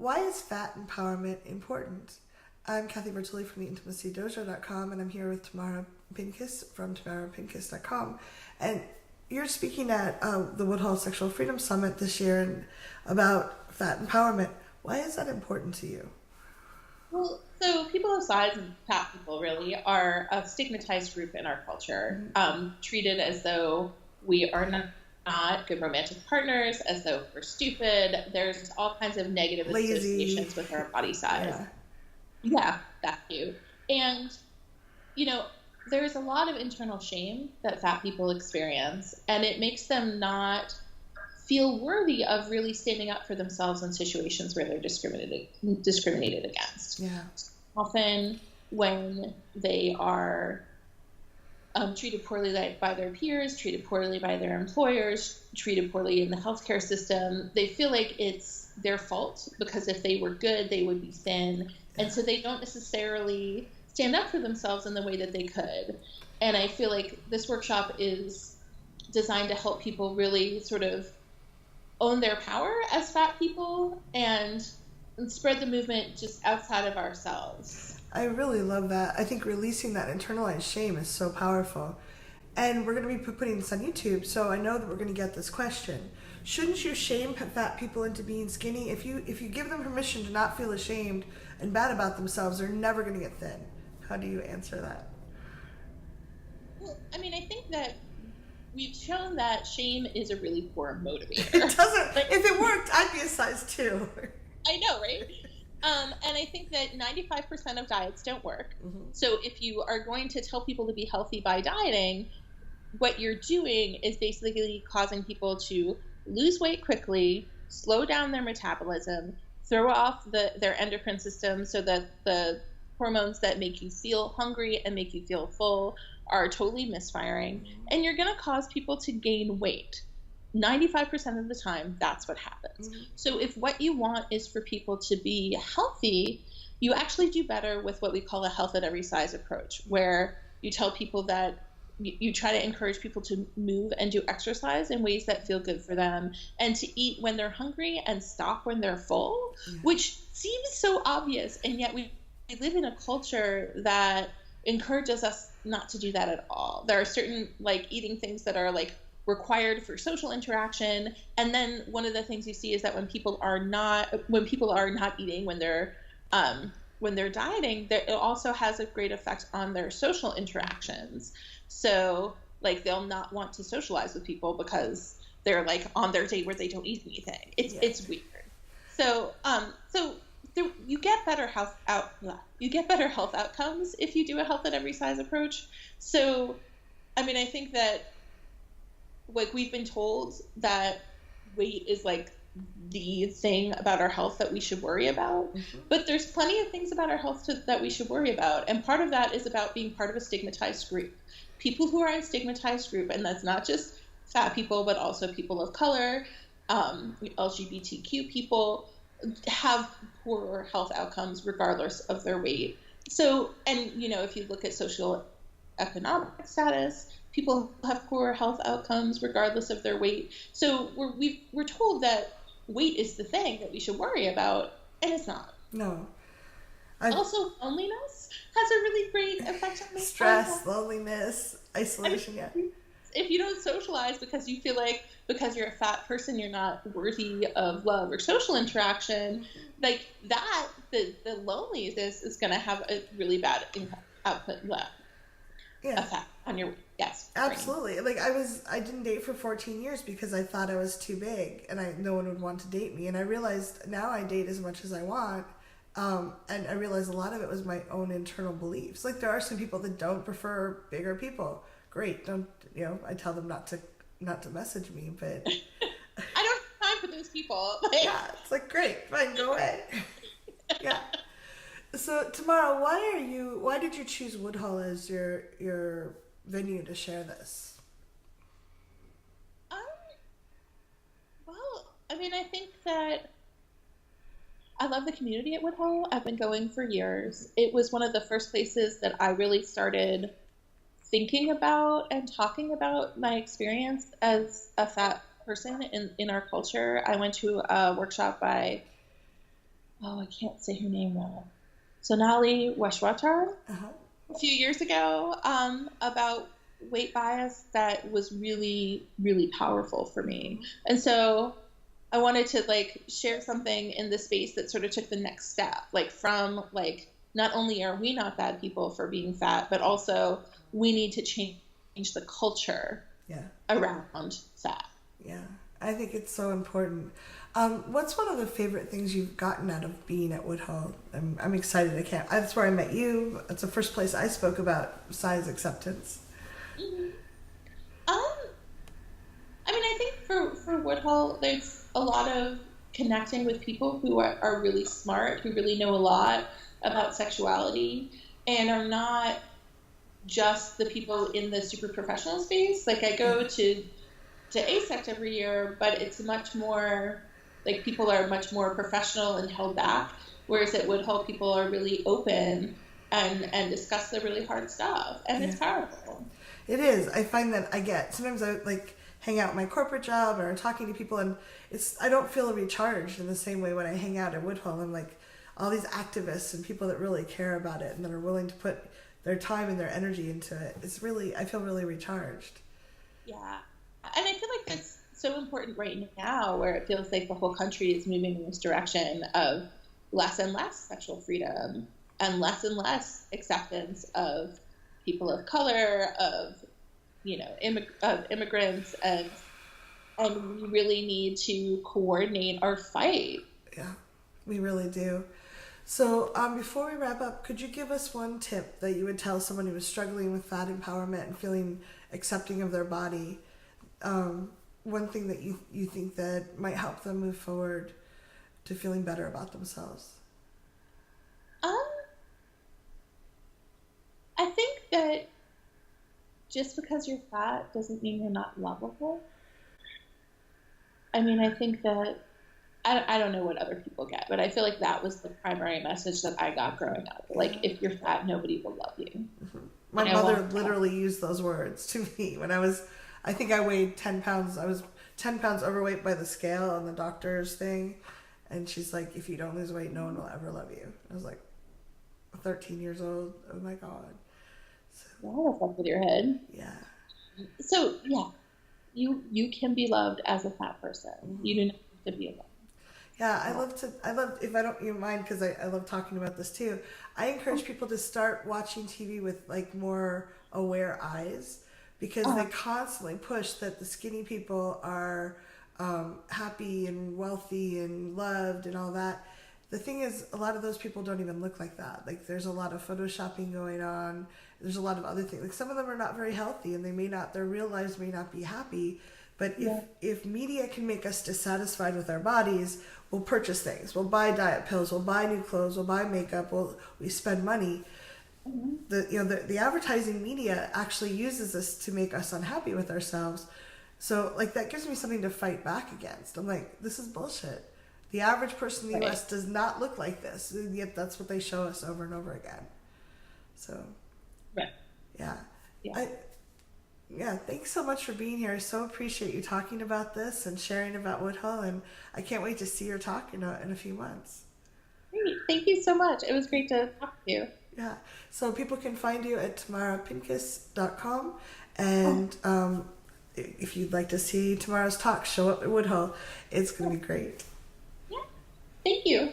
Why is fat empowerment important? I'm Kathy Bertoli from theintimacydojo.com, and I'm here with Tamara Pincus from tamarapincus.com. And you're speaking at the Woodhull Sexual Freedom Summit this year about fat empowerment. Why is that important to you? Well, so people of size and fat people really are a stigmatized group in our culture, treated as though we are not good romantic partners, as though we're stupid. There's all kinds of negative associations with our body size. Yeah, that's you. And, there's a lot of internal shame that fat people experience, and it makes them not feel worthy of really standing up for themselves in situations where they're discriminated against. Yeah. Often when they are treated poorly by their peers, treated poorly by their employers, treated poorly in the healthcare system, they feel like it's their fault because if they were good, they would be thin. And so they don't necessarily stand up for themselves in the way that they could. And I feel like this workshop is designed to help people really sort of own their power as fat people and spread the movement just outside of ourselves. I really love that. I think releasing that internalized shame is so powerful. And we're going to be putting this on YouTube, so I know that we're going to get this question. Shouldn't you shame fat people into being skinny? If you give them permission to not feel ashamed and bad about themselves, they're never going to get thin. How do you answer that? Well, I think that we've shown that shame is a really poor motivator. It doesn't. If it worked, I'd be a size 2. I know, right? And I think that 95% of diets don't work. Mm-hmm. So if you are going to tell people to be healthy by dieting, what you're doing is basically causing people to lose weight quickly, slow down their metabolism, throw off their endocrine system so that the hormones that make you feel hungry and make you feel full are totally misfiring, and you're going to cause people to gain weight. 95% of the time, that's what happens. Mm-hmm. So if what you want is for people to be healthy, you actually do better with what we call a health at every size approach, where you tell people that you try to encourage people to move and do exercise in ways that feel good for them, and to eat when they're hungry and stop when they're full, which seems so obvious, and yet we live in a culture that encourages us not to do that at all. There are certain eating things that are required for social interaction, and then one of the things you see is that when people are not eating, when they're dieting, it also has a great effect on their social interactions. So they'll not want to socialize with people because they're on their date where they don't eat anything. It's weird. So you get better health outcomes if you do a health at every size approach. So, I think that we've been told that weight is the thing about our health that we should worry about, but there's plenty of things about our health that we should worry about, and part of that is about being part of a stigmatized group. People who are in a stigmatized group, and that's not just fat people, but also people of color, LGBTQ people, have poorer health outcomes regardless of their weight. So, and if you look at social economic status, people have poorer health outcomes regardless of their weight. So we're told that weight is the thing that we should worry about, and it's not. No. Also, loneliness has a really great effect on stress, loneliness, isolation. If you don't socialize because you feel like because you're a fat person you're not worthy of love or social interaction, the loneliness is going to have a really bad effect on your absolutely. I didn't date for 14 years because I thought I was too big and no one would want to date me, and I realized now I date as much as I want. And I realized a lot of it was my own internal beliefs. There are some people that don't prefer bigger people. Great, I tell them not to message me, but I don't have time for those people. Yeah, it's great, fine, go away. Yeah. So Tamara, why did you choose Woodhull as your venue to share this? Well, I think that I love the community at Woodhull. I've been going for years. It was one of the first places that I really started thinking about and talking about my experience as a fat person in our culture. I went to a workshop by oh, I can't say her name now. Sonali Washwatar Uh-huh. a few years ago, about weight bias that was really, really powerful for me. And so I wanted to like share something in the space that sort of took the next step, like from like not only are we not bad people for being fat, but also we need to change the culture Yeah. around fat. Yeah. I think it's so important. What's one of the favorite things you've gotten out of being at Woodhull? I'm excited. I can't. That's where I met you. It's the first place I spoke about size acceptance. Mm-hmm. Um, I mean, I think for Woodhull, there's a lot of connecting with people who are really smart, who really know a lot about sexuality, and are not just the people in the super professional space. Like I go to ASECT every year, but it's much more like people are much more professional and held back. Whereas at Woodhull, people are really open and discuss the really hard stuff, and Yeah. it's powerful. It is. I find that sometimes I like hang out in my corporate job or talking to people, and I don't feel recharged in the same way when I hang out at Woodhull. And like all these activists and people that really care about it and that are willing to put their time and their energy into it. I feel really recharged. Yeah, and I feel like that's so important right now, where it feels like the whole country is moving in this direction of less and less sexual freedom and less acceptance of people of color, of of immigrants, and we really need to coordinate our fight. Yeah, we really do. So, before we wrap up, could you give us one tip that you would tell someone who was struggling with fat empowerment and feeling accepting of their body? One thing that you think that might help them move forward to feeling better about themselves? Um, I think that just because you're fat doesn't mean you're not lovable. I mean, I think that I don't know what other people get, but I feel like that was the primary message that I got growing up. Like, if you're fat, nobody will love you. Mm-hmm. My mother literally used those words to me when I think I weighed 10 pounds. I was 10 pounds overweight by the scale on the doctor's thing. And she's like, if you don't lose weight, no one will ever love you. I was like 13 years old. Oh my God. So, yeah, fuck with your head. Yeah. So, yeah, you can be loved as a fat person. Mm-hmm. You do not have to be alone. Yeah, I love, if I don't, you mind, because I love talking about this too. I encourage people to start watching TV with like more aware eyes, because they constantly push that the skinny people are happy and wealthy and loved and all that. The thing is, a lot of those people don't even look like that. Like, there's a lot of photoshopping going on. There's a lot of other things. Like, some of them are not very healthy, and their real lives may not be happy. But if media can make us dissatisfied with our bodies, we'll purchase things. We'll buy diet pills. We'll buy new clothes. We'll buy makeup. We spend money. Mm-hmm. The advertising media actually uses this to make us unhappy with ourselves. So like, that gives me something to fight back against. I'm like, this is bullshit. The average person in the U.S. does not look like this, yet that's what they show us over and over again. So, yeah. Thanks so much for being here. I so appreciate you talking about this and sharing about Woodhull, and I can't wait to see your talk in a few months. Great. Thank you so much. It was great to talk to you. Yeah. So people can find you at tamarapincus.com, and if you'd like to see tomorrow's talk, show up at Woodhull. It's going to be great. Yeah. Thank you.